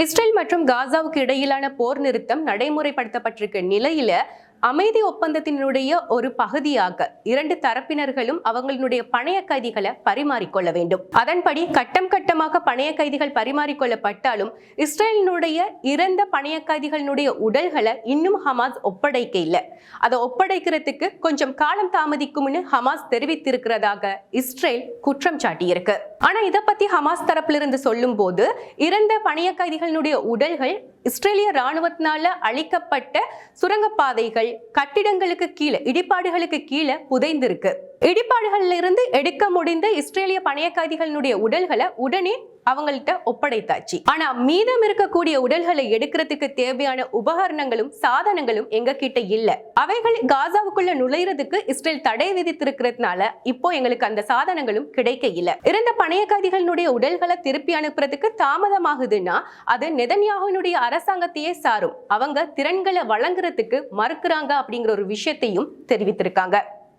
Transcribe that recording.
Israel மற்றும் காசாவுக்கு இடையிலான போர் நிறுத்தம் நடைமுறைப்படுத்தப்பட்டிருக்க நிலையில அமைதி ஒப்பந்தத்தினுடைய ஒரு பகுதியாக இரண்டு தரப்பினர்களும் அவங்களுடைய பணைய கைதிகளை பரிமாறிக்கொள்ள வேண்டும். அதன்படி கட்டம் கட்டமாக பணைய கைதிகள் பரிமாறிக்கொள்ளப்பட்டாலும் இஸ்ரேலினுடைய இறந்த பணைய கைதிகளுடைய உடல்களை இன்னும் ஹமாஸ் ஒப்படைக்க இல்லை. அதை ஒப்படைக்கிறதுக்கு கொஞ்சம் காலம் தாமதிக்கும்னு ஹமாஸ் தெரிவித்திருக்கிறதாக இஸ்ரேல் குற்றம் சாட்டியிருக்கு. ஆனா இதை பத்தி ஹமாஸ் தரப்பிலிருந்து சொல்லும் போது இறந்த பணைய கைதிகளுடைய உடல்கள் இஸ்ரேலிய ராணுவத்தினால அழிக்கப்பட்ட சுரங்கப்பாதைகள் கட்டிடங்களுக்கு கீழே இடிபாடுகளுக்கு கீழே புதைந்திருக்கு. இடிபாடுகள்ல இருந்து எடுக்க முடிந்த இஸ்ரேலிய பணைய கைதிகளுடைய உடல்களை உடனே அவங்கள்ட்ட ஒப்படைத்தாச்சு. ஆனா மீதம் இருக்கக்கூடிய உடல்களை எடுக்கிறதுக்கு தேவையான உபகரணங்களும் சாதனங்களும் எங்க கிட்ட இல்ல. அவைகள் காசாவுக்குள்ள நுழைறதுக்கு இஸ்ரேல் தடை விதித்திருக்கிறதுனால இப்போ எங்களுக்கு அந்த சாதனங்களும் கிடைக்க இல்ல. இறந்த பணைய கைதிகளுடைய உடல்களை திருப்பி அனுப்புறதுக்கு தாமதமாகுதுன்னா அது நெதன்யாஹுவினுடைய அரசாங்கத்தையே சாரும். அவங்க திறன்களை வழங்குறதுக்கு மறுக்கிறாங்க அப்படிங்கிற ஒரு விஷயத்தையும் தெரிவித்திருக்காங்க.